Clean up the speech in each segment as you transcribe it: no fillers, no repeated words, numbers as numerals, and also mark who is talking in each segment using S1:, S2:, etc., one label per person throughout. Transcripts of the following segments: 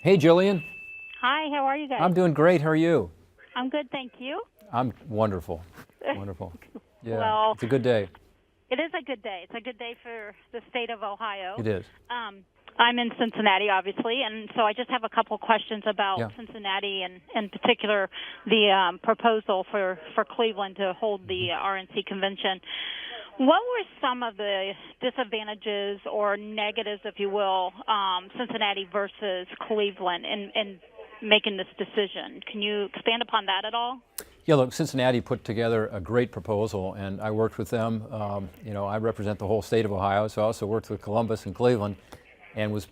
S1: Hey, Jillian.
S2: Hi, how are you guys?
S1: I'm doing great. How are you?
S2: I'm good, thank you.
S1: I'm wonderful. Wonderful. Yeah,
S2: Well,
S1: it's a good day.
S2: it is a good day. It's a good day for the state of Ohio.
S1: It is.
S2: I'm in Cincinnati, obviously, and so I just have a couple questions about
S1: Yeah.
S2: Cincinnati and, in particular, the proposal for Cleveland to hold the RNC convention. What were some of the disadvantages or negatives, if you will, Cincinnati versus Cleveland in making this decision? Can you expand upon that at all?
S1: Yeah, look, Cincinnati put together a great proposal, and I worked with them. I represent the whole state of Ohio, so I also worked with Columbus and Cleveland, and was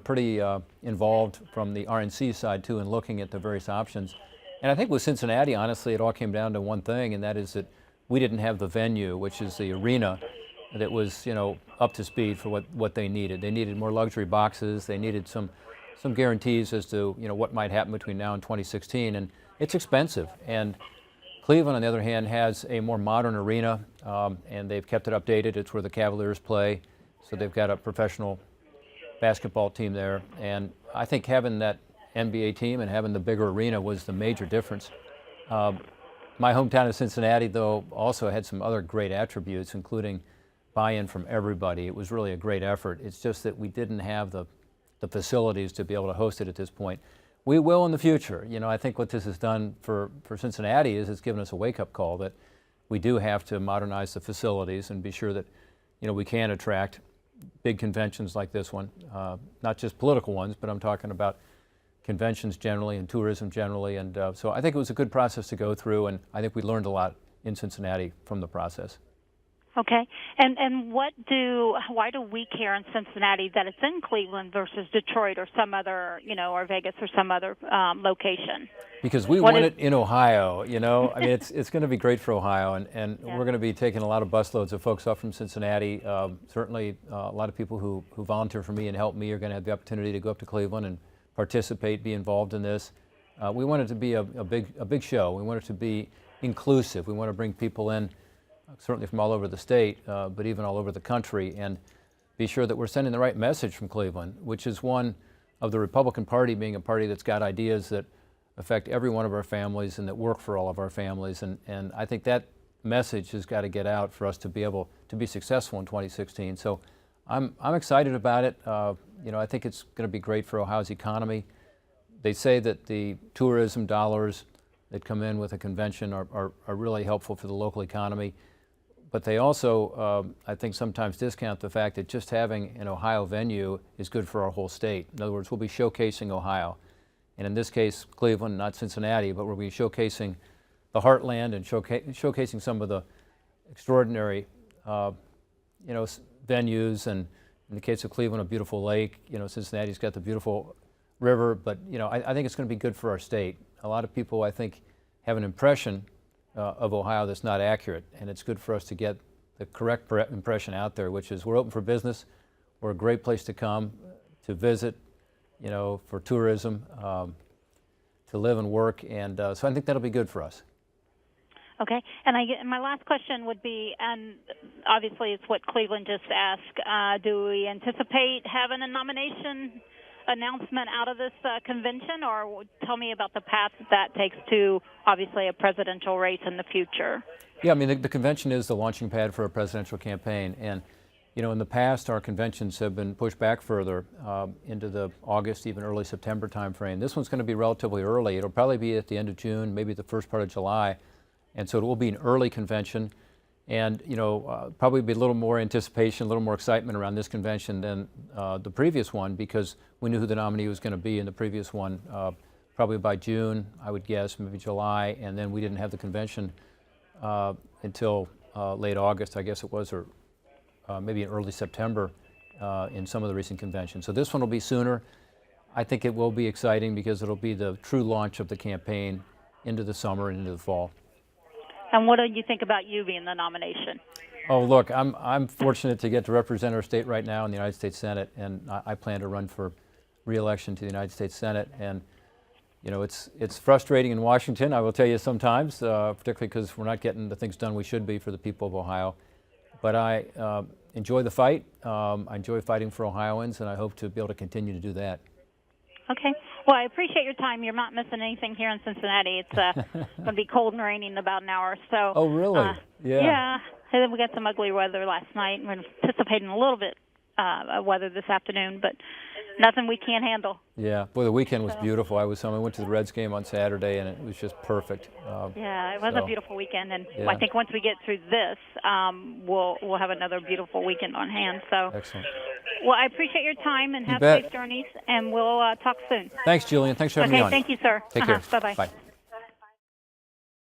S1: pretty involved from the RNC side too in looking at the various options. And I think with Cincinnati, honestly, it all came down to one thing, and that is that we didn't have the venue, which is the arena, that was up to speed for what they needed. They needed more luxury boxes. They needed some guarantees as to what might happen between now and 2016, and it's expensive. And Cleveland, on the other hand, has a more modern arena, and they've kept it updated. It's where the Cavaliers play, so they've got a professional basketball team there. And I think having that NBA team and having the bigger arena was the major difference. My hometown of Cincinnati, though, also had some other great attributes, including buy-in from everybody. It was really a great effort. It's just that we didn't have the facilities to be able to host it at this point. We will in the future. I think what this has done for Cincinnati is it's given us a wake-up call that we do have to modernize the facilities and be sure that we can attract big conventions like this one, not just political ones, but I'm talking about conventions generally and tourism generally. And so I think it was a good process to go through, and I think we learned a lot in Cincinnati from the process.
S2: Okay. And why do we care in Cincinnati that it's in Cleveland versus Detroit or some other, or Vegas or some other location?
S1: Because we want it in Ohio, I mean, it's going to be great for Ohio, and
S2: Yeah.
S1: we're going to be taking a lot of busloads of folks up from Cincinnati. Certainly, a lot of people who volunteer for me and help me are going to have the opportunity to go up to Cleveland and participate, be involved in this. We want it to be a big show. We want it to be inclusive. We want to bring people in, certainly from all over the state, but even all over the country, and be sure that we're sending the right message from Cleveland, which is one of the Republican Party being a party that's got ideas that affect every one of our families and that work for all of our families. And I think that message has got to get out for us to be able to be successful in 2016. So I'm excited about it. I think it's going to be great for Ohio's economy. They say that the tourism dollars that come in with a convention are really helpful for the local economy. But they also, I think, sometimes discount the fact that just having an Ohio venue is good for our whole state. In other words, we'll be showcasing Ohio. And in this case, Cleveland, not Cincinnati, but we'll be showcasing the heartland and showcasing some of the extraordinary, venues. And in the case of Cleveland, a beautiful lake. Cincinnati's got the beautiful river. But, I think it's going to be good for our state. A lot of people, I think, have an impression of Ohio that's not accurate, and it's good for us to get the correct impression out there, which is we're open for business, we're a great place to come, to visit, for tourism, to live and work, and so I think that'll be good for us.
S2: Okay, and my last question would be, and obviously it's what Cleveland just asked, do we anticipate having a nomination announcement out of this convention, or tell me about the path that takes to, obviously, a presidential race in the future?
S1: Yeah, I mean, the convention is the launching pad for a presidential campaign, and in the past, our conventions have been pushed back further into the August, even early September timeframe. This one's going to be relatively early. It'll probably be at the end of June, maybe the first part of July, and so it will be an early convention. And probably be a little more anticipation, a little more excitement around this convention than the previous one, because we knew who the nominee was going to be in the previous one. Probably by June, I would guess, maybe July, and then we didn't have the convention until late August, I guess it was, or maybe in early September in some of the recent conventions. So this one will be sooner. I think it will be exciting because it'll be the true launch of the campaign into the summer and into the fall.
S2: And what do you think about you being the nomination?
S1: Oh, look, I'm fortunate to get to represent our state right now in the United States Senate, and I plan to run for re-election to the United States Senate. And it's frustrating in Washington, I will tell you sometimes, particularly because we're not getting the things done we should be for the people of Ohio. But I enjoy the fight. I enjoy fighting for Ohioans, and I hope to be able to continue to do that.
S2: Okay. Well, I appreciate your time. You're not missing anything here in Cincinnati. It's going to be cold and raining in about an hour. So.
S1: Oh, really? Yeah.
S2: Yeah. And then we got some ugly weather last night, and we're anticipating a little bit of weather this afternoon, but nothing we can't handle.
S1: Yeah. Boy, the weekend was beautiful. I went to the Reds game on Saturday, and it was just perfect.
S2: Yeah, it was a beautiful weekend, and
S1: yeah.
S2: I think once we get through this, we'll have another beautiful weekend on hand. So.
S1: Excellent.
S2: Well, I appreciate your time, and have
S1: bet.
S2: safe journeys, and we'll talk soon.
S1: Thanks, Jillian. Thanks for having me on.
S2: Okay, thank you, sir.
S1: Take care.
S2: Bye-bye.
S1: Bye.